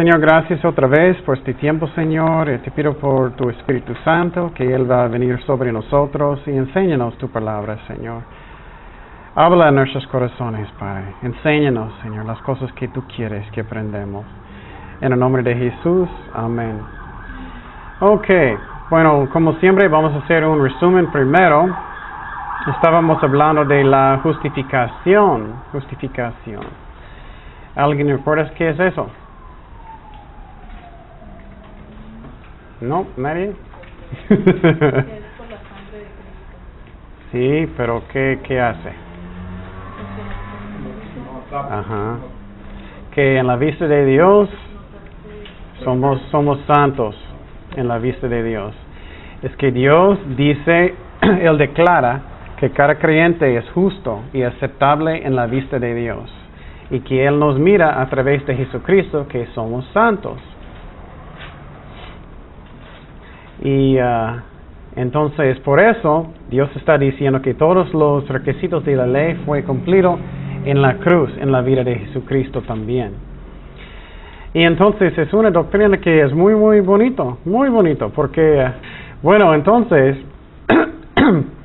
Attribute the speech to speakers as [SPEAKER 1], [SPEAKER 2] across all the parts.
[SPEAKER 1] Señor, gracias otra vez por este tiempo, Señor. Te pido por tu Espíritu Santo, que Él va a venir sobre nosotros y enséñanos tu palabra, Señor. Habla en nuestros corazones, Padre. Enséñanos, Señor, las cosas que tú quieres que aprendamos. En el nombre de Jesús, amén. Ok, bueno, como siempre vamos a hacer un resumen primero. Estábamos hablando de la justificación. ¿Alguien recuerda qué es eso? ¿No? ¿Nadie?
[SPEAKER 2] Es por la sangre de Cristo.
[SPEAKER 1] Sí, pero ¿qué hace? Ajá. Que en la vista de Dios somos santos en la vista de Dios. Es que Dios dice, Él declara que cada creyente es justo y aceptable en la vista de Dios. Y que Él nos mira a través de Jesucristo que somos santos. Y entonces por eso Dios está diciendo que todos los requisitos de la ley fue cumplido en la cruz, en la vida de Jesucristo también. Y entonces es una doctrina que es muy bonito, porque, bueno, entonces,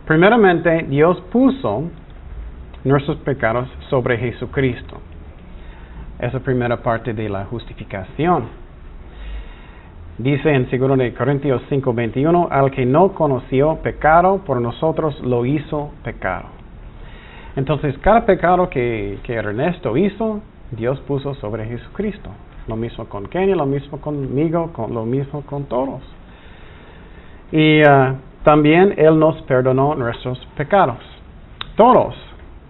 [SPEAKER 1] primeramente Dios puso nuestros pecados sobre Jesucristo. Esa primera parte de la justificación. Dice en 2 Corintios 5:21, al que no conoció pecado, por nosotros lo hizo pecado. Entonces, cada pecado que Ernesto hizo, Dios puso sobre Jesucristo. Lo mismo con Kenia, lo mismo conmigo, lo mismo con todos. Y también Él nos perdonó nuestros pecados. Todos,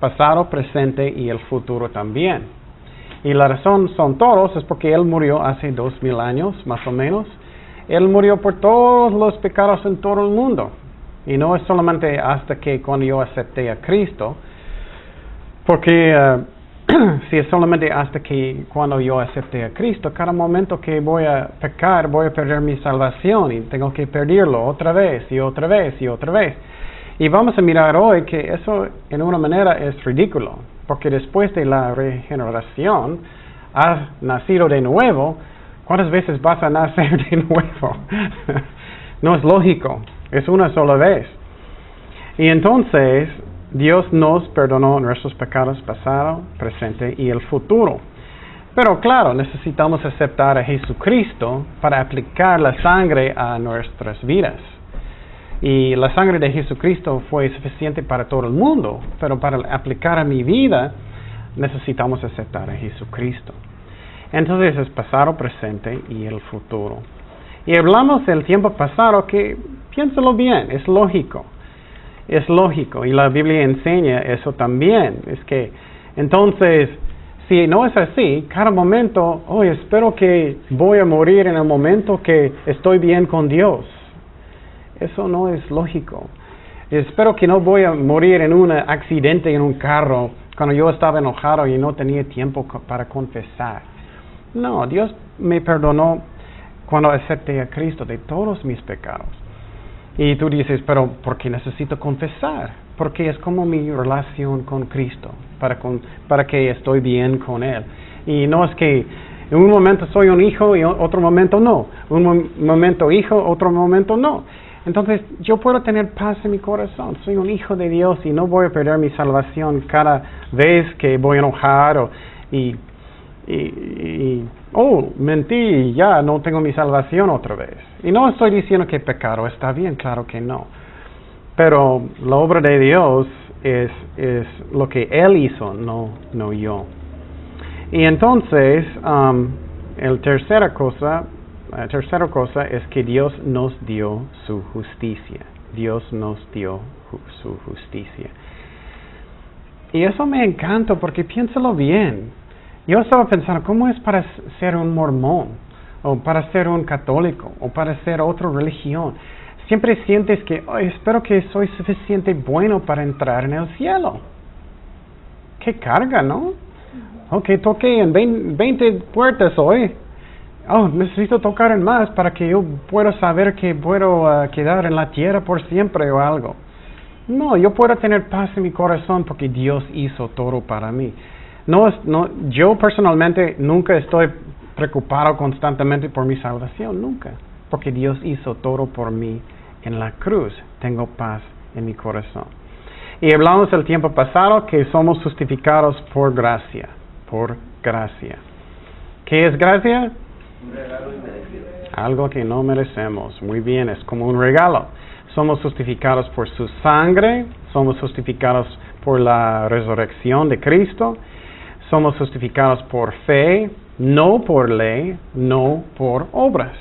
[SPEAKER 1] pasado, presente y el futuro también. Y la razón son todos, es porque Él murió hace 2000 años, más o menos. Él murió por todos los pecados en todo el mundo. Y no es solamente hasta que cuando yo acepté a Cristo, porque si es solamente hasta que cuando yo acepté a Cristo, cada momento que voy a pecar, voy a perder mi salvación y tengo que perderlo otra vez y otra vez y otra vez. Y vamos a mirar hoy que eso en una manera es ridículo, porque después de la regeneración, has nacido de nuevo. ¿Cuántas veces vas a nacer de nuevo? No es lógico, es una sola vez. Y entonces, Dios nos perdonó nuestros pecados pasado, presente y el futuro. Pero claro, necesitamos aceptar a Jesucristo para aplicar la sangre a nuestras vidas. Y la sangre de Jesucristo fue suficiente para todo el mundo, pero para aplicar a mi vida necesitamos aceptar a Jesucristo. Entonces es pasado, presente y el futuro. Y hablamos del tiempo pasado que, piénsalo bien, es lógico. Es lógico y la Biblia enseña eso también. Es que, entonces, si no es así, cada momento, espero que voy a morir en el momento que estoy bien con Dios. Eso no es lógico. Espero que no voy a morir en un accidente en un carro cuando yo estaba enojado y no tenía tiempo para confesar. No, Dios me perdonó cuando acepté a Cristo de todos mis pecados. Y tú dices, pero ¿por qué necesito confesar? Porque es como mi relación con Cristo, para que estoy bien con Él. Y no es que en un momento soy un hijo y en otro momento no. Un momento hijo, otro momento no. Entonces yo puedo tener paz en mi corazón. Soy un hijo de Dios y no voy a perder mi salvación cada vez que voy a enojar mentí y ya no tengo mi salvación otra vez. Y no estoy diciendo que pecado está bien, claro que no. Pero la obra de Dios es lo que Él hizo, no yo. Y entonces, la tercera cosa es que Dios nos dio su justicia. Dios nos dio su justicia. Y eso me encanta porque piénsalo bien. Yo estaba pensando, ¿cómo es para ser un mormón? O para ser un católico? O para ser otra religión? Siempre sientes que, espero que soy suficiente bueno para entrar en el cielo. ¡Qué carga!, ¿no? Toqué en 20 puertas hoy. Necesito tocar en más para que yo pueda saber que puedo quedar en la tierra por siempre o algo. No, yo puedo tener paz en mi corazón porque Dios hizo todo para mí. Yo personalmente nunca estoy preocupado constantemente por mi salvación, nunca. Porque Dios hizo todo por mí en la cruz. Tengo paz en mi corazón. Y hablamos el tiempo pasado que somos justificados por gracia. Por gracia. ¿Qué es gracia?
[SPEAKER 3] Un regalo inmerecido.
[SPEAKER 1] Algo que no merecemos. Muy bien, es como un regalo. Somos justificados por su sangre. Somos justificados por la resurrección de Cristo. Somos justificados por fe, no por ley, no por obras.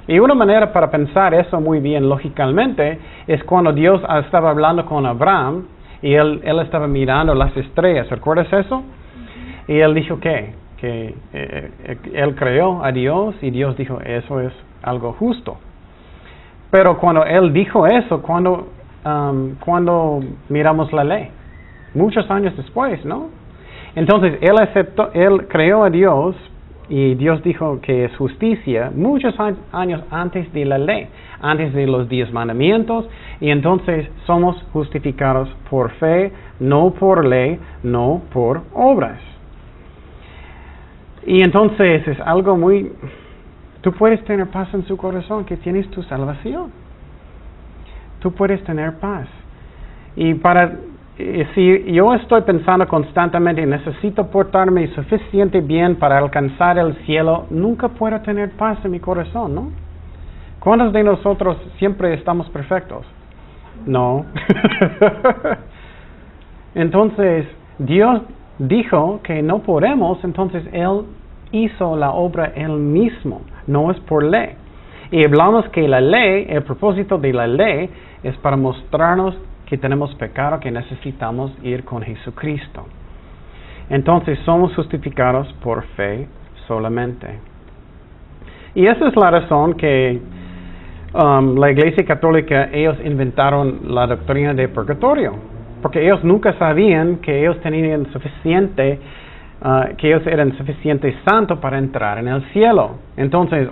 [SPEAKER 1] Y una manera para pensar eso muy bien lógicamente es cuando Dios estaba hablando con Abraham y él estaba mirando las estrellas. ¿Recuerdas eso? Y él dijo que él creyó a Dios y Dios dijo, eso es algo justo. Pero cuando él dijo eso, cuando miramos la ley, muchos años después, ¿no? Entonces, él creyó a Dios y Dios dijo que es justicia muchos años antes de la ley, antes de los 10 mandamientos, y entonces somos justificados por fe, no por ley, no por obras. Y entonces es algo muy... Tú puedes tener paz en su corazón, que tienes tu salvación. Tú puedes tener paz. Y si yo estoy pensando constantemente, necesito portarme suficiente bien para alcanzar el cielo, nunca puedo tener paz en mi corazón, ¿no? ¿Cuántos de nosotros siempre estamos perfectos? No. Entonces, Dios dijo que no podemos, entonces Él hizo la obra Él mismo, no es por ley. Y hablamos que la ley, el propósito de la ley es para mostrarnos que tenemos pecado, que necesitamos ir con Jesucristo. Entonces somos justificados por fe solamente. Y esa es la razón que la Iglesia Católica, ellos inventaron la doctrina de purgatorio. Porque ellos nunca sabían que ellos tenían suficiente, que ellos eran suficiente santos para entrar en el cielo. Entonces,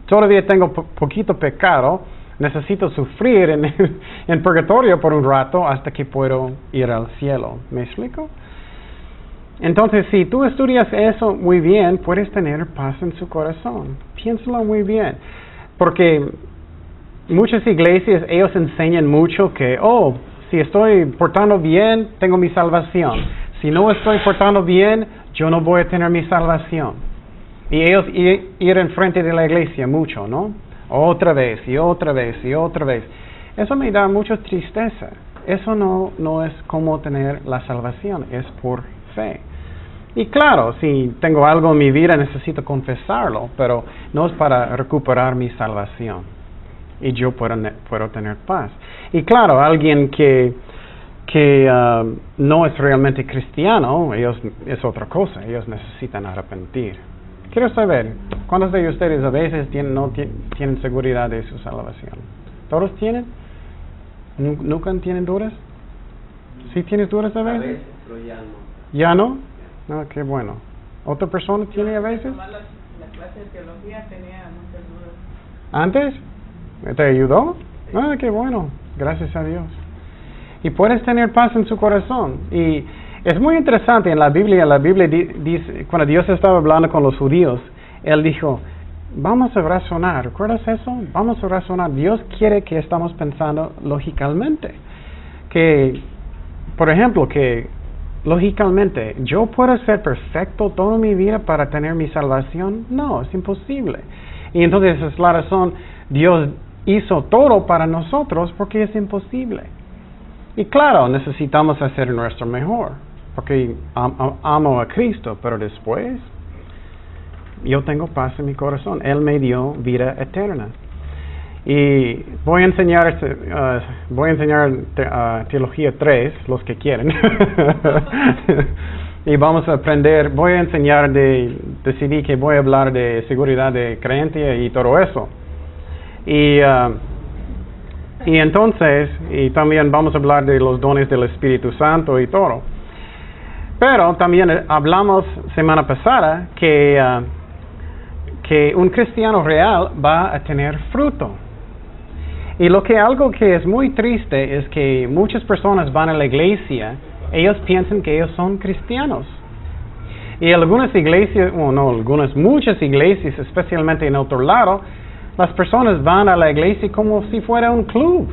[SPEAKER 1] todavía tengo poquito pecado, necesito sufrir en purgatorio por un rato hasta que puedo ir al cielo. ¿Me explico? Entonces, si tú estudias eso muy bien, puedes tener paz en su corazón. Piénsalo muy bien. Porque muchas iglesias, ellos enseñan mucho que, si estoy portando bien, tengo mi salvación. Si no estoy portando bien, yo no voy a tener mi salvación. Y ellos ir enfrente de la iglesia mucho, ¿no? Otra vez y otra vez y otra vez. Eso me da mucha tristeza. Eso no es como tener la salvación, es por fe. Y claro, si tengo algo en mi vida necesito confesarlo, pero no es para recuperar mi salvación. Y yo puedo tener paz. Y claro, alguien que no es realmente cristiano, ellos es otra cosa, ellos necesitan arrepentir. Quiero saber, ¿cuántos de ustedes a veces no tienen seguridad de su salvación? ¿Todos tienen? ¿Nunca tienen dudas? ¿Sí tienes dudas a veces?
[SPEAKER 3] A veces, pero ya no.
[SPEAKER 1] ¿Ya no? No, qué bueno. ¿Otra persona tiene a veces?
[SPEAKER 2] La clase de teología tenía muchas dudas.
[SPEAKER 1] ¿Antes? ¿Te ayudó? Ah, qué bueno. Gracias a Dios. Y puedes tener paz en su corazón. Y es muy interesante en la Biblia dice, cuando Dios estaba hablando con los judíos, Él dijo, vamos a razonar. ¿Recuerdas eso? Vamos a razonar. Dios quiere que estamos pensando lógicamente. Que, por ejemplo, que lógicamente, ¿yo puedo ser perfecto toda mi vida para tener mi salvación? No, es imposible. Y entonces es la razón, Dios hizo todo para nosotros porque es imposible. Y claro, necesitamos hacer nuestro mejor, porque amo a Cristo, pero después yo tengo paz en mi corazón. Él me dio vida eterna. Y voy a enseñar Teología 3, los que quieren. Y vamos a aprender, voy a enseñar decidí que voy a hablar de seguridad de creencia y todo eso. Y entonces, y también vamos a hablar de los dones del Espíritu Santo y todo. Pero también hablamos semana pasada que un cristiano real va a tener fruto. Y algo que es muy triste es que muchas personas van a la iglesia, ellos piensan que ellos son cristianos. Y algunas iglesias, muchas iglesias, especialmente en otro lado, las personas van a la iglesia como si fuera un club.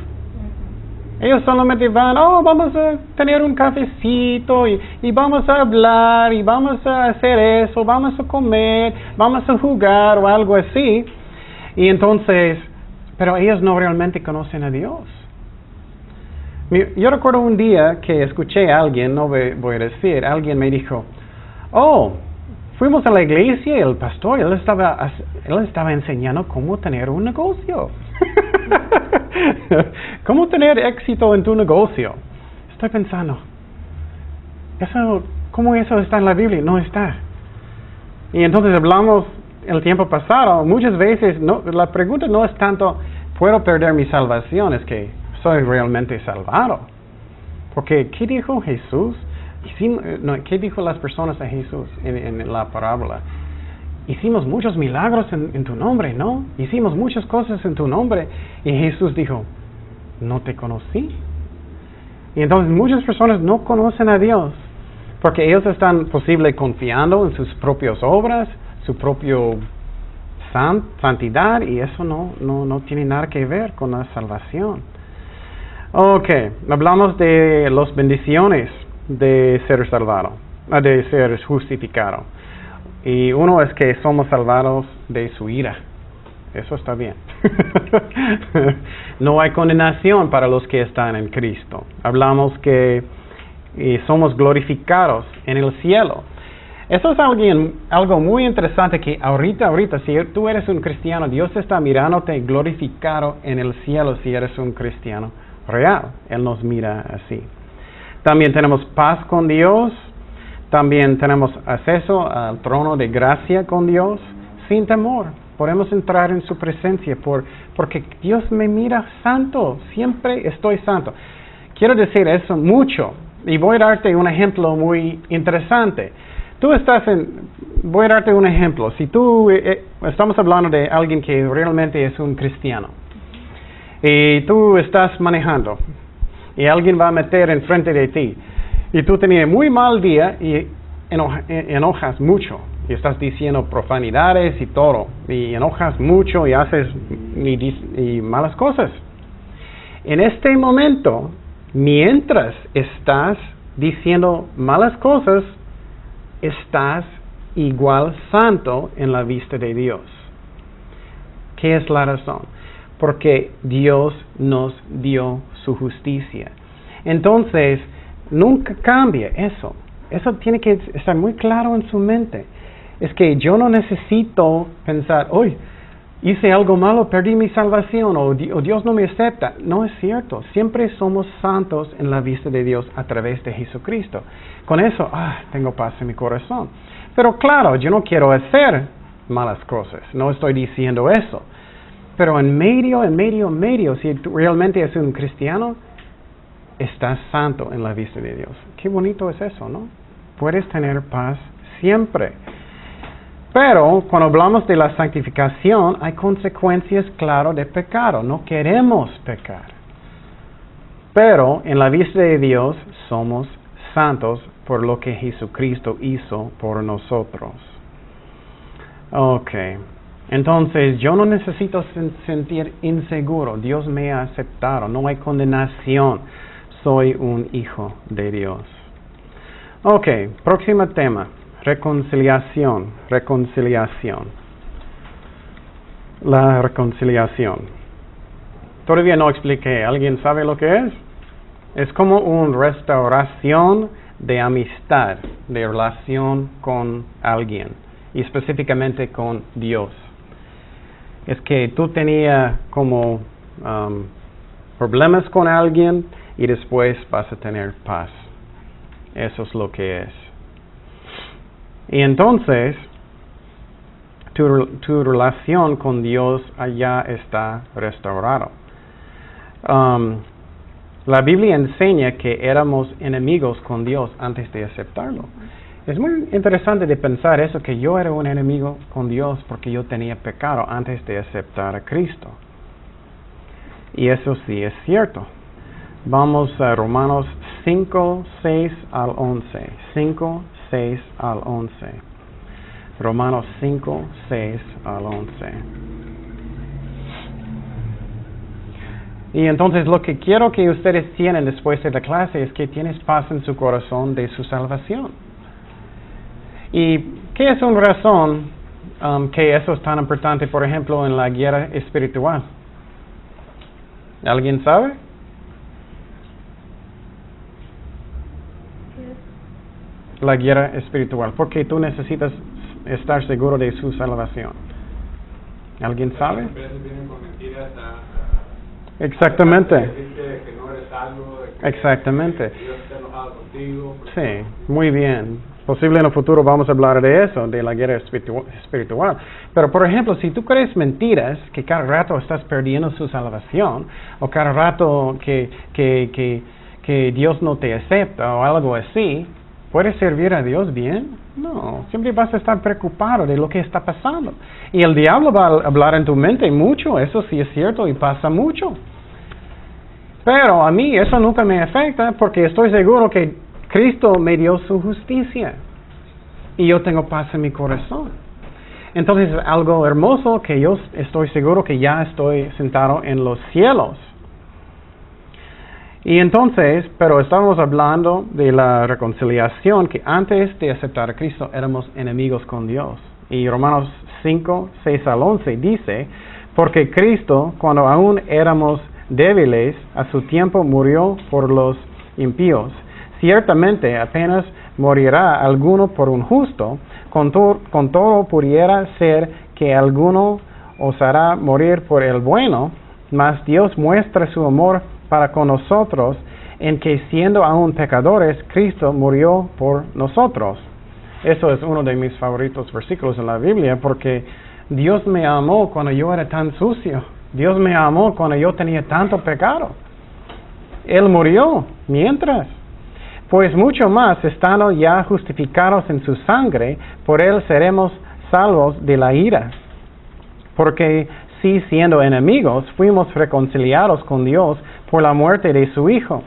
[SPEAKER 1] Ellos solamente van, vamos a tener un cafecito y vamos a hablar y vamos a hacer eso, vamos a comer, vamos a jugar o algo así. Y entonces, pero ellos no realmente conocen a Dios. Yo recuerdo un día que escuché a alguien, no voy a decir, alguien me dijo, fuimos a la iglesia y el pastor, él estaba enseñando cómo tener un negocio. ¿Cómo tener éxito en tu negocio? Estoy pensando, ¿cómo eso está en la Biblia? No está. Y entonces hablamos el tiempo pasado, muchas veces la pregunta no es tanto, ¿puedo perder mi salvación? Es que soy realmente salvado. Porque, ¿qué dijo Jesús? ¿Qué dijo las personas a Jesús en la parábola? Hicimos muchos milagros en tu nombre, ¿no? Hicimos muchas cosas en tu nombre. Y Jesús dijo, no te conocí. Y entonces muchas personas no conocen a Dios, porque ellos están posible confiando en sus propias obras, su propio santidad, y eso no tiene nada que ver con la salvación. Ok, hablamos de las bendiciones de ser salvado, de ser justificado. Y uno es que somos salvados de su ira. Eso está bien. No hay condenación para los que están en Cristo. Hablamos que somos glorificados en el cielo. Eso es algo muy interesante que ahorita, si tú eres un cristiano, Dios está mirándote glorificado en el cielo si eres un cristiano real. Él nos mira así. También tenemos paz con Dios. También tenemos acceso al trono de gracia con Dios sin temor. Podemos entrar en su presencia porque Dios me mira santo. Siempre estoy santo. Quiero decir eso mucho. Y voy a darte un ejemplo muy interesante. Voy a darte un ejemplo. Si estamos hablando de alguien que realmente es un cristiano. Y tú estás manejando. Y alguien va a meter enfrente de ti. Y tú tenías muy mal día y enojas mucho. Y estás diciendo profanidades y todo. Y enojas mucho y haces malas cosas. En este momento, mientras estás diciendo malas cosas, estás igual santo en la vista de Dios. ¿Qué es la razón? Porque Dios nos dio su justicia. Entonces, nunca cambia eso. Eso tiene que estar muy claro en su mente. Es que yo no necesito pensar, hice algo malo, perdí mi salvación, o Dios no me acepta. No es cierto. Siempre somos santos en la vista de Dios a través de Jesucristo. Con eso, tengo paz en mi corazón. Pero claro, yo no quiero hacer malas cosas. No estoy diciendo eso. Pero en medio, si tú realmente eres un cristiano, estás santo en la vista de Dios. Qué bonito es eso, ¿no? Puedes tener paz siempre. Pero cuando hablamos de la santificación, hay consecuencias, claro, de pecado. No queremos pecar. Pero en la vista de Dios somos santos por lo que Jesucristo hizo por nosotros. Ok. Entonces, yo no necesito sentir inseguro. Dios me ha aceptado. No hay condenación. Soy un hijo de Dios. Ok, próximo tema. Reconciliación. La reconciliación. Todavía no expliqué. ¿Alguien sabe lo que es? Es como una restauración de amistad, de relación con alguien. Y específicamente con Dios. Es que tú tenías como problemas con alguien y después vas a tener paz. Eso es lo que es. Y entonces, tu relación con Dios allá está restaurado. La Biblia enseña que éramos enemigos con Dios antes de aceptarlo. Es muy interesante de pensar eso, que yo era un enemigo con Dios porque yo tenía pecado antes de aceptar a Cristo. Y eso sí es cierto. Vamos a Romanos 5, 6 al 11. 5, 6 al 11. Romanos 5, 6 al 11. Y entonces lo que quiero que ustedes tienen después de la clase es que tienes paz en su corazón de su salvación. ¿Y qué es una razón que eso es tan importante, por ejemplo, en la guerra espiritual? ¿Alguien sabe? La guerra espiritual. Porque tú necesitas estar seguro de su salvación. ¿Alguien sabe?
[SPEAKER 4] Vienen con mentiras
[SPEAKER 1] Exactamente.
[SPEAKER 4] que no eres salvo, de que
[SPEAKER 1] Exactamente.
[SPEAKER 4] Dios está enojado contigo.
[SPEAKER 1] Sí, muy bien. Posible en el futuro vamos a hablar de eso, de la guerra espiritual. Pero, por ejemplo, si tú crees mentiras, que cada rato estás perdiendo su salvación, o cada rato que Dios no te acepta, o algo así, ¿puedes servir a Dios bien? No, siempre vas a estar preocupado de lo que está pasando. Y el diablo va a hablar en tu mente mucho, eso sí es cierto y pasa mucho. Pero a mí eso nunca me afecta porque estoy seguro que Cristo me dio su justicia. Y yo tengo paz en mi corazón. Entonces es algo hermoso que yo estoy seguro que ya estoy sentado en los cielos. Y entonces, pero estamos hablando de la reconciliación, que antes de aceptar a Cristo éramos enemigos con Dios. Y Romanos 5, 6 al 11 dice, porque Cristo, cuando aún éramos débiles, a su tiempo murió por los impíos. Ciertamente apenas morirá alguno por un justo, con todo pudiera ser que alguno osará morir por el bueno, mas Dios muestra su amor para con nosotros, en que siendo aún pecadores, Cristo murió por nosotros. Eso es uno de mis favoritos versículos en la Biblia, porque Dios me amó cuando yo era tan sucio. Dios me amó cuando yo tenía tanto pecado. Él murió mientras. Pues mucho más, estando ya justificados en su sangre, por Él seremos salvos de la ira. Porque si siendo enemigos fuimos reconciliados con Dios por la muerte de su Hijo,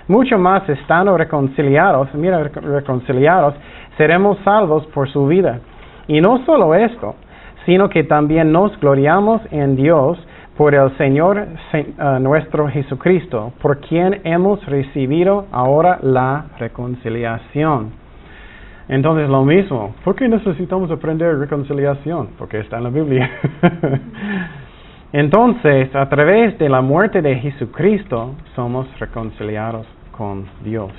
[SPEAKER 1] mucho más estando reconciliados, seremos salvos por su vida. Y no solo esto, sino que también nos gloriamos en Dios por el Señor nuestro Jesucristo, por quien hemos recibido ahora la reconciliación. Entonces lo mismo, ¿por qué necesitamos aprender reconciliación? Porque está en la Biblia. Entonces, a través de la muerte de Jesucristo, somos reconciliados con Dios.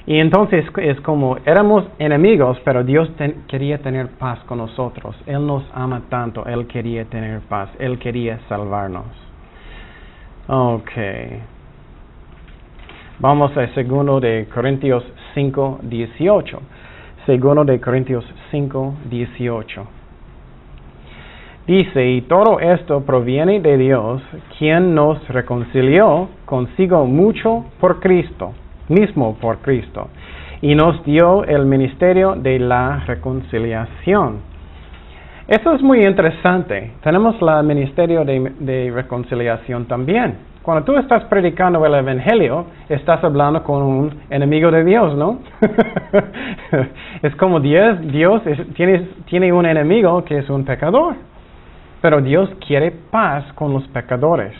[SPEAKER 1] Y entonces es como éramos enemigos, pero Dios quería tener paz con nosotros. Él nos ama tanto, Él quería tener paz, Él quería salvarnos. Ok. Vamos a 2 de Corintios 5, 18. 2 de Corintios 5, 18. Dice, y todo esto proviene de Dios, quien nos reconcilió consigo mucho por Cristo, mismo por Cristo, y nos dio el ministerio de la reconciliación. Eso es muy interesante. Tenemos el ministerio de reconciliación también. Cuando tú estás predicando el Evangelio, estás hablando con un enemigo de Dios, ¿no? Es como Dios tiene un enemigo que es un pecador. Pero Dios quiere paz con los pecadores.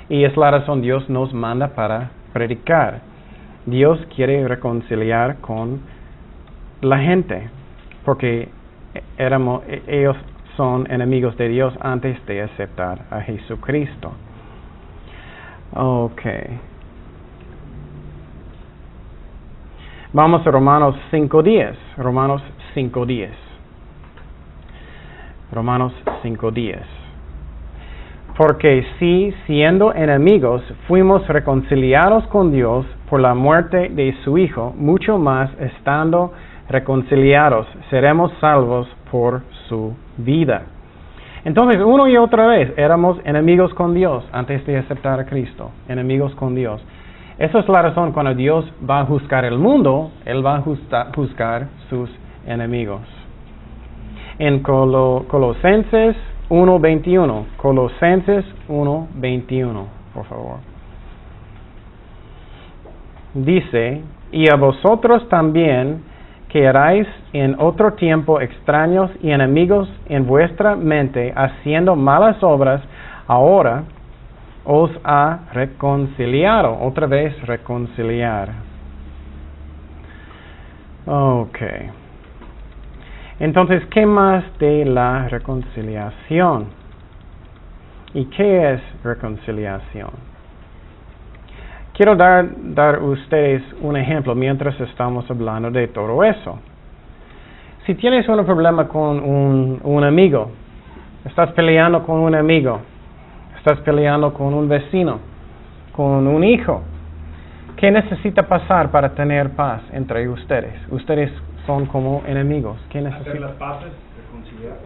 [SPEAKER 1] Y es la razón Dios nos manda para predicar. Dios quiere reconciliar con la gente. Porque ellos son enemigos de Dios antes de aceptar a Jesucristo. Ok. Vamos a Romanos 5:10. Romanos 5:10. Romanos 5:10. Porque si, siendo enemigos, fuimos reconciliados con Dios por la muerte de su Hijo, mucho más estando reconciliados, seremos salvos por su vida. Entonces, una y otra vez, éramos enemigos con Dios antes de aceptar a Cristo, enemigos con Dios. Esa es la razón cuando Dios va a juzgar el mundo, Él va a juzgar sus enemigos. En Colosenses 1:21. Colosenses 1:21, por favor. Dice, y a vosotros también, que erais en otro tiempo extraños y enemigos en vuestra mente, haciendo malas obras, ahora os ha reconciliado. Otra vez reconciliar. Ok. Entonces, ¿qué más de la reconciliación? ¿Y qué es reconciliación? Quiero dar a ustedes un ejemplo mientras estamos hablando de todo eso. Si tienes un problema con un amigo, estás peleando con un amigo, estás peleando con un vecino, con un hijo, ¿qué necesita pasar para tener paz entre ustedes? Ustedes son como enemigos. ¿Qué necesita?
[SPEAKER 4] Hacer las paces, reconciliar.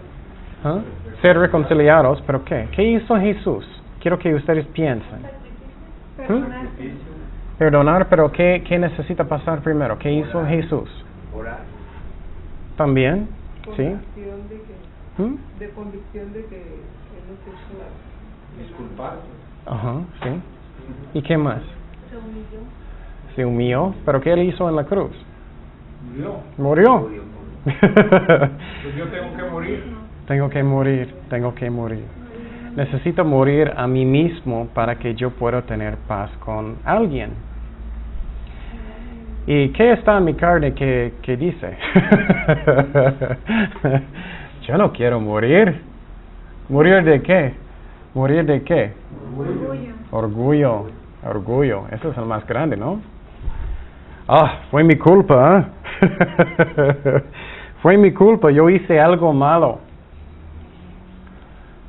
[SPEAKER 1] ¿Ah? Ser reconciliados, ¿pero qué? ¿Qué hizo Jesús? Quiero que ustedes piensen.
[SPEAKER 2] Perdonar.
[SPEAKER 1] Perdonar, pero ¿qué necesita pasar primero? ¿Qué hizo
[SPEAKER 3] Orar.
[SPEAKER 1] Jesús?
[SPEAKER 3] Orar.
[SPEAKER 1] También, ¿sí?
[SPEAKER 2] Convicción de que,
[SPEAKER 1] ¿Mm?
[SPEAKER 2] de convicción de que él nos hizo.
[SPEAKER 4] Disculpar.
[SPEAKER 1] Ajá, sí. ¿Y qué más?
[SPEAKER 2] Se humilló.
[SPEAKER 1] Se humilló, pero ¿qué él hizo en la cruz?
[SPEAKER 4] Murió.
[SPEAKER 1] Murió.
[SPEAKER 3] Murió.
[SPEAKER 4] Pues yo tengo que morir.
[SPEAKER 1] Tengo que morir. Necesito morir a mí mismo para que yo pueda tener paz con alguien. ¿Y qué está en mi carne que dice? Yo no quiero morir. ¿Morir de qué? ¿Morir de qué? Orgullo. Eso es el más grande, ¿no? Ah, fue mi culpa, ¿eh? Fue mi culpa, yo hice algo malo.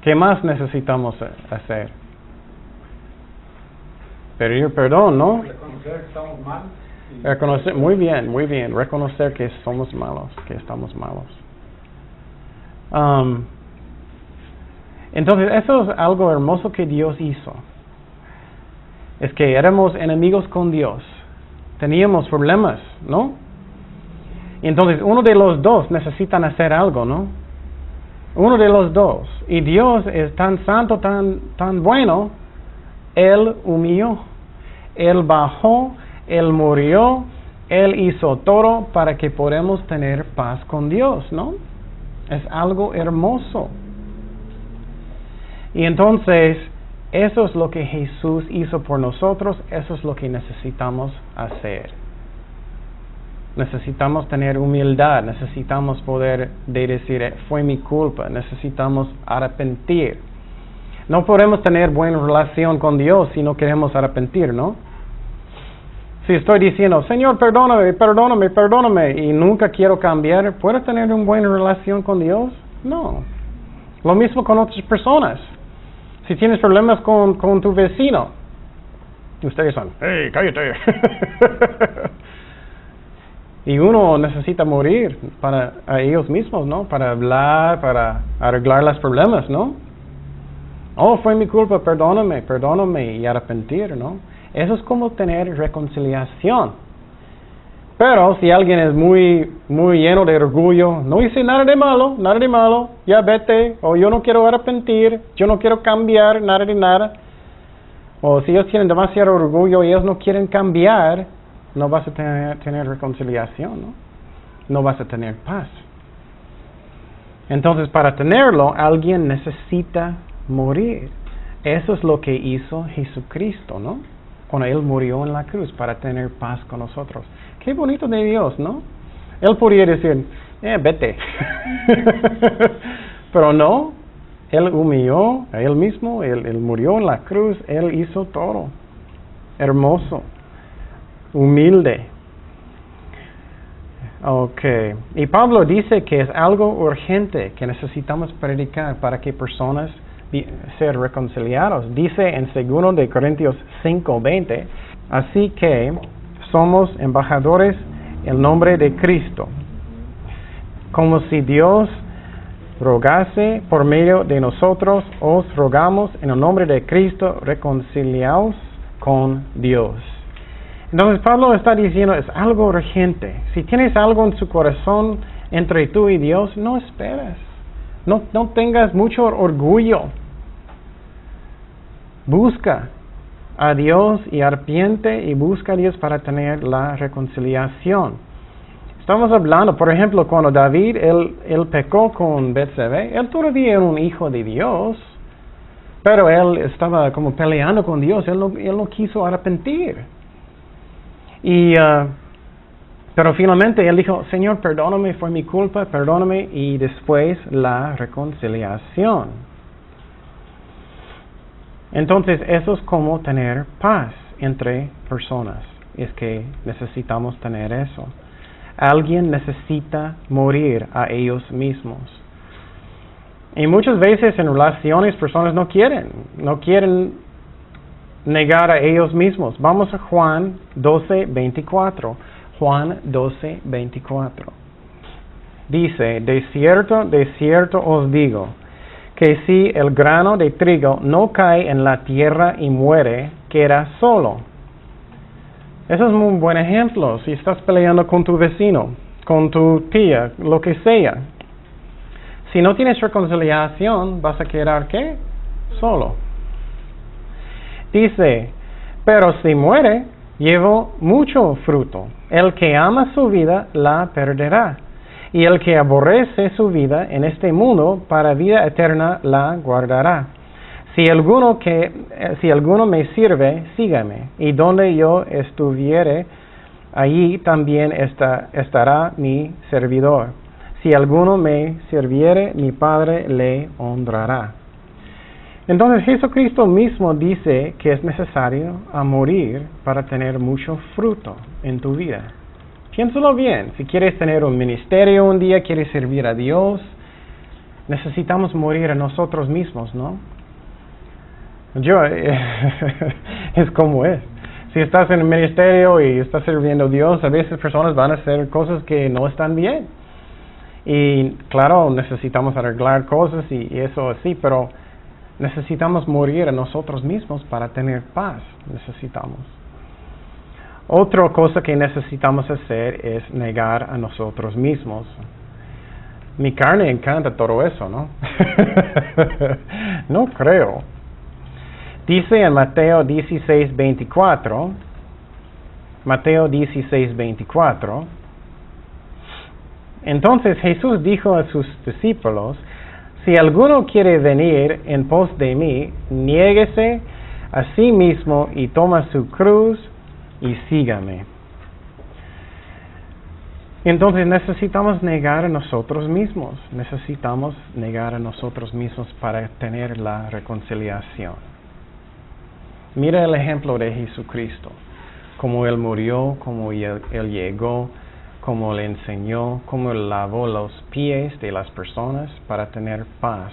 [SPEAKER 1] ¿Qué más necesitamos hacer? Pedir perdón, ¿no?
[SPEAKER 4] Reconocer que estamos mal. y-
[SPEAKER 1] Reconocer, muy bien, reconocer que somos malos, que estamos malos. Entonces, eso es algo hermoso que Dios hizo. Es que éramos enemigos con Dios. Teníamos problemas, ¿no? Y entonces, uno de los dos necesitan hacer algo, ¿no? Uno de los dos. Y Dios es tan santo, tan bueno, Él humilló, Él bajó, Él murió, Él hizo todo para que podamos tener paz con Dios, ¿no? Es algo hermoso. Y entonces, eso es lo que Jesús hizo por nosotros, eso es lo que necesitamos hacer. Necesitamos tener humildad, necesitamos poder decir, fue mi culpa, necesitamos arrepentir. No podemos tener buena relación con Dios si no queremos arrepentir, ¿no? Si estoy diciendo, Señor, perdóname, y nunca quiero cambiar, ¿puedo tener una buena relación con Dios? No. Lo mismo con otras personas. Si tienes problemas con tu vecino, ustedes son, ¡hey, cállate! Y uno necesita morir para a ellos mismos, ¿no? Para hablar, para arreglar los problemas, ¿no? Oh, fue mi culpa, perdóname y arrepentir, ¿no? Eso es como tener reconciliación. Pero si alguien es muy lleno de orgullo, no hice nada de malo, ya vete, o yo no quiero arrepentir, yo no quiero cambiar, nada de nada. O si ellos tienen demasiado orgullo y ellos no quieren cambiar, no vas a tener reconciliación, ¿no? No vas a tener paz. Entonces, para tenerlo, alguien necesita morir. Eso es lo que hizo Jesucristo, ¿no? Cuando Él murió en la cruz para tener paz con nosotros. Qué bonito de Dios, ¿no? Él podría decir, vete. Pero no, Él humilló a Él mismo, él murió en la cruz, Él hizo todo. Hermoso. Humilde. Ok. Y Pablo dice que es algo urgente que necesitamos predicar para que personas ser reconciliados. Dice en 2 de Corintios 5:20, así que somos embajadores en nombre de Cristo, como si Dios rogase por medio de nosotros, os rogamos en el nombre de Cristo, reconciliaos con Dios. Entonces Pablo está diciendo, es algo urgente. Si tienes algo en su corazón entre tú y Dios, no esperes. No tengas mucho orgullo. Busca a Dios y arrepiente y busca a Dios para tener la reconciliación. Estamos hablando, por ejemplo, cuando David, él pecó con Betsabé, él todavía era un hijo de Dios, pero él estaba como peleando con Dios, él no quiso arrepentir. Pero finalmente él dijo, Señor, perdóname, fue mi culpa, perdóname, y después la reconciliación. Entonces, eso es como tener paz entre personas, es que necesitamos tener eso. Alguien necesita morir a ellos mismos. Y muchas veces en relaciones personas no quieren negar a ellos mismos. Vamos a Juan 12:24. Juan 12:24. Dice, de cierto os digo, que si el grano de trigo no cae en la tierra y muere, queda solo. Eso es un buen ejemplo. Si estás peleando con tu vecino, con tu tía, lo que sea. Si no tienes reconciliación, vas a quedar ¿qué? Solo. Dice, pero si muere, lleva mucho fruto. El que ama su vida, la perderá. Y el que aborrece su vida en este mundo, para vida eterna la guardará. Si alguno me sirve, sígame. Y donde yo estuviere, allí también estará mi servidor. Si alguno me sirviere, mi Padre le honrará. Entonces Jesucristo mismo dice que es necesario morir para tener mucho fruto en tu vida. Piénsalo bien. Si quieres tener un ministerio un día, quieres servir a Dios, necesitamos morir a nosotros mismos, ¿no? Es como es. Si estás en el ministerio y estás sirviendo a Dios, a veces personas van a hacer cosas que no están bien. Y claro, necesitamos arreglar cosas y eso así, pero necesitamos morir a nosotros mismos para tener paz. Necesitamos. Otra cosa que necesitamos hacer es negar a nosotros mismos. Mi carne encanta todo eso, ¿no? No creo. Dice en Mateo 16:24, Mateo 16:24, entonces Jesús dijo a sus discípulos, si alguno quiere venir en pos de mí, niéguese a sí mismo y toma su cruz y sígame. Entonces necesitamos negar a nosotros mismos, para tener la reconciliación. Mira el ejemplo de Jesucristo, cómo Él murió, cómo Él llegó, cómo le enseñó, cómo Él lavó los pies de las personas para tener paz.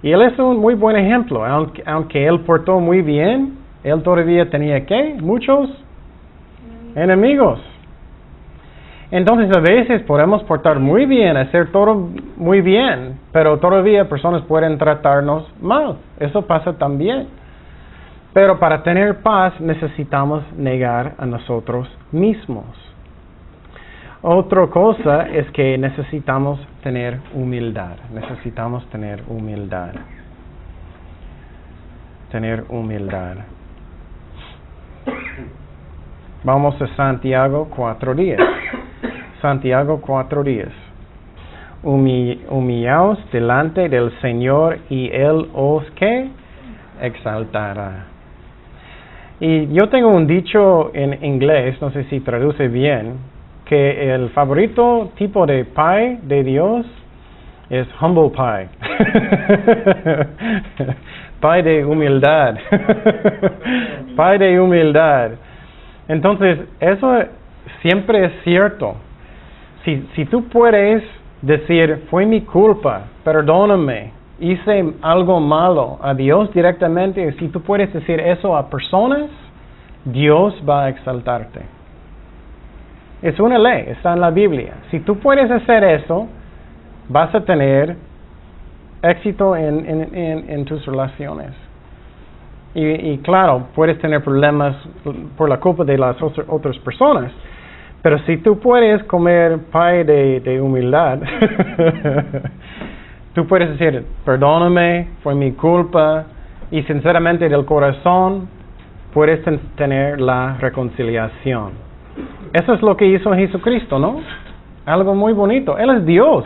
[SPEAKER 1] Y Él es un muy buen ejemplo, aunque Él portó muy bien, Él todavía tenía ¿qué? Muchos enemigos. Entonces a veces podemos portar muy bien, hacer todo muy bien, pero todavía personas pueden tratarnos mal. Eso pasa también. Pero para tener paz necesitamos negar a nosotros mismos. Otra cosa es que necesitamos tener humildad. Tener humildad. Vamos a Santiago 4:10. Santiago 4:10. Humillaos delante del Señor y Él os ¿qué? Exaltará. Y yo tengo un dicho en inglés, no sé si traduce bien, que el favorito tipo de pie de Dios es humble pie. Pie de humildad. Pie de humildad. Entonces, eso siempre es cierto. Si tú puedes decir, fue mi culpa, perdóname, hice algo malo a Dios directamente, si tú puedes decir eso a personas, Dios va a exaltarte. Es una ley, está en la Biblia. Si tú puedes hacer eso, vas a tener éxito en tus relaciones. Y claro, puedes tener problemas por la culpa de las otras personas, pero si tú puedes comer pie de humildad, tú puedes decir, perdóname, fue mi culpa, y sinceramente del corazón puedes tener la reconciliación. Eso es lo que hizo Jesucristo, ¿no? Algo muy bonito. Él es Dios.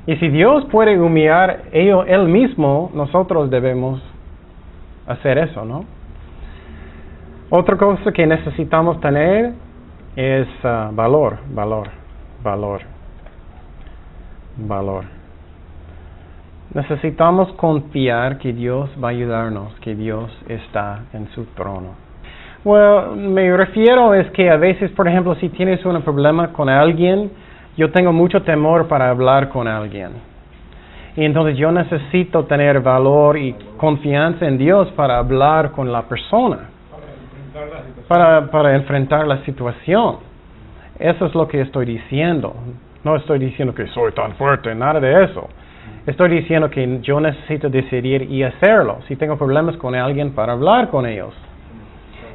[SPEAKER 1] Y si Dios puede humillar Él mismo, nosotros debemos hacer eso, ¿no? Otra cosa que necesitamos tener es valor. Necesitamos confiar que Dios va a ayudarnos, que Dios está en su trono. Bueno, me refiero es que a veces, por ejemplo, si tienes un problema con alguien, yo tengo mucho temor para hablar con alguien. Y entonces yo necesito tener valor y confianza en Dios para hablar con la persona. Para enfrentar la situación. Eso es lo que estoy diciendo. No estoy diciendo que soy tan fuerte, nada de eso. Estoy diciendo que yo necesito decidir y hacerlo. Si tengo problemas con alguien, para hablar con ellos.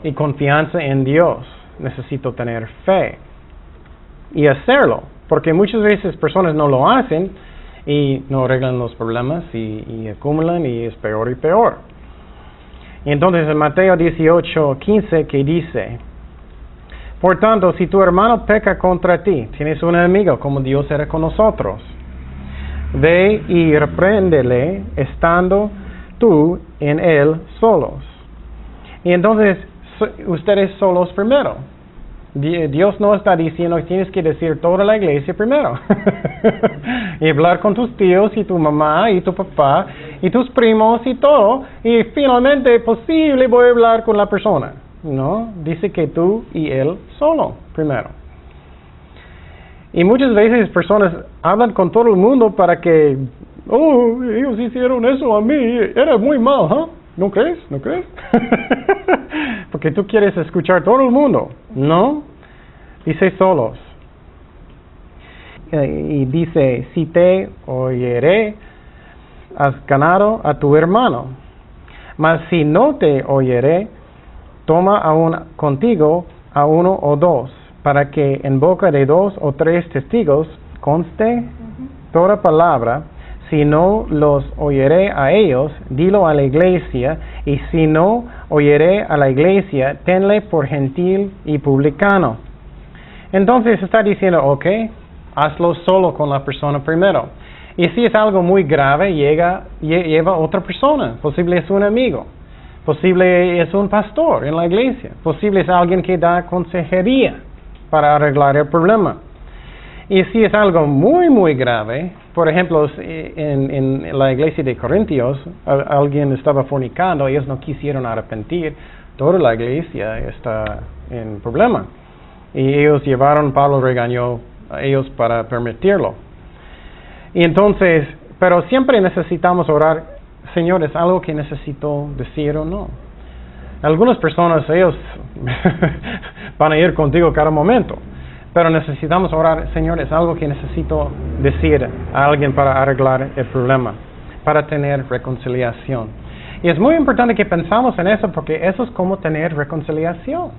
[SPEAKER 1] Y confianza en Dios. Necesito tener fe. Y hacerlo. Porque muchas veces personas no lo hacen y no arreglan los problemas y acumulan y es peor y peor. Y entonces en Mateo 18:15 que dice: por tanto, si tu hermano peca contra ti, tienes un enemigo como Dios era con nosotros. Ve y repréndele estando tú en él solos. Y entonces, ustedes solos primero. Dios no está diciendo que tienes que decir toda la iglesia primero. Y hablar con tus tíos y tu mamá y tu papá y tus primos y todo. Y finalmente, posible, voy a hablar con la persona. No, dice que tú y él solo primero. Y muchas veces personas hablan con todo el mundo para que, oh, ellos hicieron eso a mí, era muy mal, ¿huh? ¿No crees? ¿No crees? Porque tú quieres escuchar todo el mundo. No, dice solos. Y dice, si te oyere, has ganado a tu hermano. Mas si no te oyere, toma aún contigo a uno o dos, para que en boca de 2 o 3 testigos conste toda palabra. Si no los oyere a ellos, dilo a la iglesia, y si no oyere a la iglesia, tenle por gentil y publicano. Entonces está diciendo, ok, hazlo solo con la persona primero. Y si es algo muy grave, lleva otra persona, posible es un amigo, posible es un pastor en la iglesia, posible es alguien que da consejería para arreglar el problema. Y si es algo muy, muy grave, por ejemplo, en la iglesia de Corintios, alguien estaba fornicando, ellos no quisieron arrepentir, toda la iglesia está en problema. Y ellos Pablo regañó a ellos para permitirlo. Y entonces, pero siempre necesitamos orar, Señor, ¿es algo que necesito decir o no? Algunas personas, ellos van a ir contigo cada momento. Pero necesitamos orar, Señor, es algo que necesito decir a alguien para arreglar el problema, para tener reconciliación. Y es muy importante que pensamos en eso, porque eso es como tener reconciliación.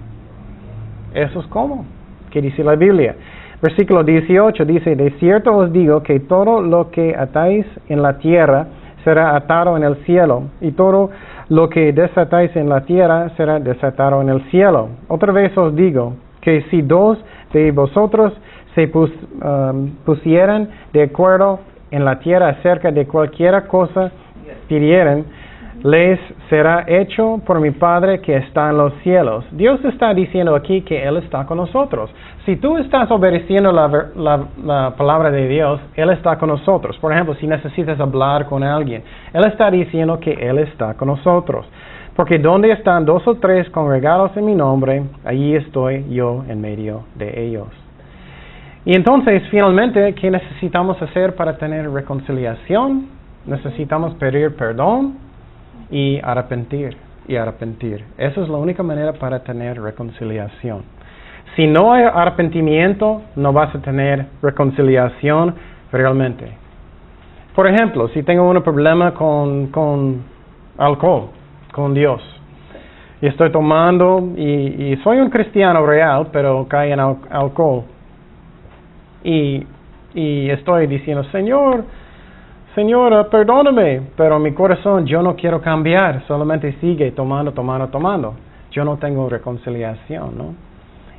[SPEAKER 1] Eso es como, que dice la Biblia. Versículo 18 dice, de cierto os digo que todo lo que atáis en la tierra será atado en el cielo, y todo lo que desatáis en la tierra será desatado en el cielo. Otra vez os digo, que si 2 de vosotros se pusieran de acuerdo en la tierra acerca de cualquier cosa pidieren, les será hecho por mi Padre que está en los cielos. Dios está diciendo aquí que Él está con nosotros. Si tú estás obedeciendo la palabra de Dios, Él está con nosotros. Por ejemplo, si necesitas hablar con alguien, Él está diciendo que Él está con nosotros. Porque donde están 2 o 3 congregados en mi nombre, allí estoy yo en medio de ellos. Y entonces, finalmente, ¿qué necesitamos hacer para tener reconciliación? Necesitamos pedir perdón y arrepentir. Esa es la única manera para tener reconciliación. Si no hay arrepentimiento, no vas a tener reconciliación realmente. Por ejemplo, si tengo un problema con alcohol, con Dios, y estoy tomando, y soy un cristiano real, pero cae en alcohol, y estoy diciendo, Señora, perdóname, pero mi corazón, yo no quiero cambiar, solamente sigue tomando. Yo no tengo reconciliación, ¿no?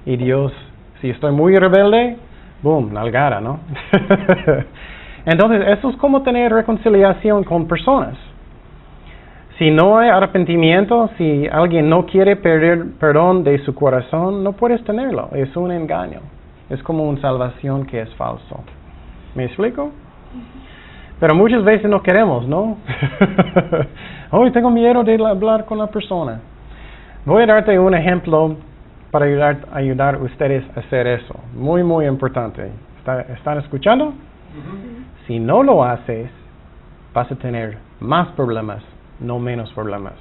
[SPEAKER 1] Y Dios, si estoy muy rebelde, boom, nalgada, ¿no? Entonces, eso es como tener reconciliación con personas. Si no hay arrepentimiento, si alguien no quiere pedir perdón de su corazón, no puedes tenerlo. Es un engaño. Es como una salvación que es falso. ¿Me explico? Pero muchas veces no queremos, ¿no? Hoy tengo miedo de hablar con la persona. Voy a darte un ejemplo para ayudar a ustedes a hacer eso. Muy, muy importante. ¿Están escuchando? Si no lo haces, vas a tener más problemas, no menos problemas.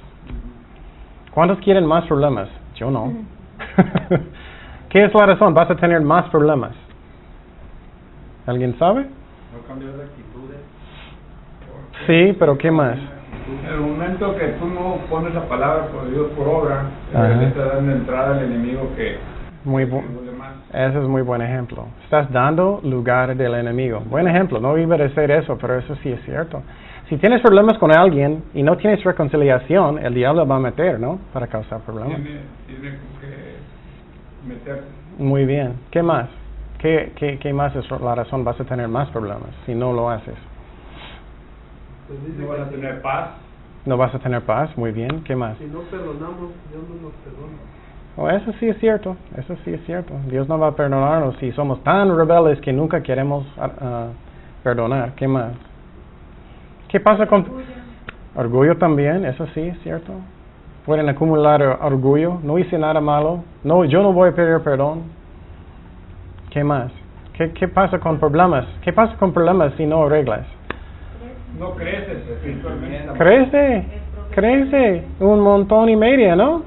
[SPEAKER 1] ¿Cuántos quieren más problemas? Yo no. ¿Qué es la razón? Vas a tener más problemas. ¿Alguien sabe?
[SPEAKER 4] No cambiar de actitudes.
[SPEAKER 1] Sí, pero ¿qué más?
[SPEAKER 4] En el momento que tú no pones la palabra por Dios por obra,
[SPEAKER 1] Ajá.
[SPEAKER 4] le estás dando entrada al enemigo que
[SPEAKER 1] Muy
[SPEAKER 4] que
[SPEAKER 1] bueno.
[SPEAKER 4] duele más.
[SPEAKER 1] Ese es muy buen ejemplo. Estás dando lugar del enemigo. Buen ejemplo. No iba a decir eso, pero eso sí es cierto. Si tienes problemas con alguien y no tienes reconciliación, el diablo va a meter, ¿no? Para causar problemas.
[SPEAKER 4] Tiene que meter.
[SPEAKER 1] Muy bien. ¿Qué más? ¿Qué más es la razón? Vas a tener más problemas si no lo haces.
[SPEAKER 3] Pues dice
[SPEAKER 4] No vas a
[SPEAKER 3] que
[SPEAKER 4] tener paz.
[SPEAKER 1] No vas a tener paz. Muy bien. ¿Qué más?
[SPEAKER 3] si no perdonamos, Dios no nos perdona.
[SPEAKER 1] Oh, eso sí es cierto. Eso sí es cierto. Dios no va a perdonarnos si somos tan rebeldes que nunca queremos perdonar. ¿Qué más? ¿Qué pasa con orgullo también? Eso sí es cierto. Pueden acumular orgullo. No hice nada malo. No, yo no voy a pedir perdón. ¿Qué más? ¿Qué pasa con problemas? ¿Qué pasa con problemas si no arreglas?
[SPEAKER 4] No creces espiritualmente.
[SPEAKER 1] Crece un montón y medio, ¿no?
[SPEAKER 2] No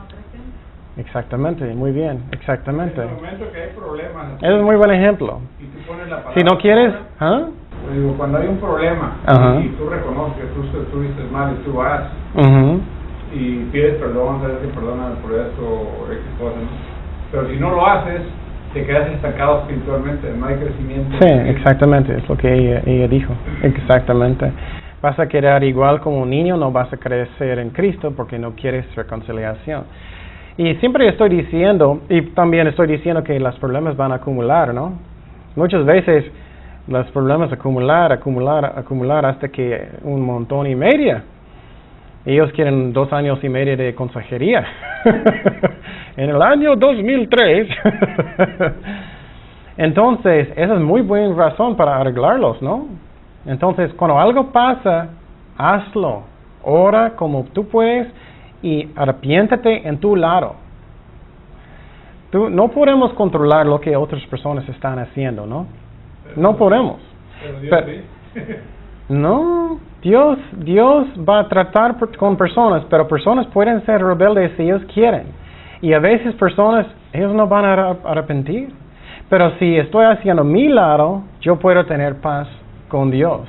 [SPEAKER 2] crecemos.
[SPEAKER 1] Exactamente, muy bien, exactamente.
[SPEAKER 4] En el momento que hay problemas.
[SPEAKER 1] Ese es un muy buen ejemplo.
[SPEAKER 4] Y tú pones la palabra.
[SPEAKER 1] Si no quieres,
[SPEAKER 4] por obra,
[SPEAKER 1] ¿ah?
[SPEAKER 4] pues digo, cuando hay un problema
[SPEAKER 1] Ajá.
[SPEAKER 4] y tú reconoces que tú estuviste mal y tú vas
[SPEAKER 1] Ujú.
[SPEAKER 4] y pides perdón, sabes que perdóname por esto o X cosa, ¿no? Pero si no lo haces, te quedas estancado espiritualmente, no hay crecimiento.
[SPEAKER 1] Sí, exactamente, es lo que ella dijo. Exactamente. Vas a quedar igual como un niño, no vas a crecer en Cristo porque no quieres reconciliación. Y siempre estoy diciendo, y también estoy diciendo que los problemas van a acumular, ¿no? Muchas veces los problemas acumular hasta que un montón y medio. Ellos quieren 2 años y medio de consejería. En el año 2003. Entonces, esa es muy buena razón para arreglarlos, ¿no? Entonces, cuando algo pasa, hazlo. Ora como tú puedes y arrepiéntete en tu lado. No podemos controlar lo que otras personas están haciendo, ¿no? No podemos.
[SPEAKER 4] Pero Dios
[SPEAKER 1] Pero-
[SPEAKER 4] sí.
[SPEAKER 1] No, Dios va a tratar con personas, pero personas pueden ser rebeldes si ellos quieren. Y a veces personas, ellos no van a arrepentir. Pero si estoy haciendo mi lado, yo puedo tener paz con Dios.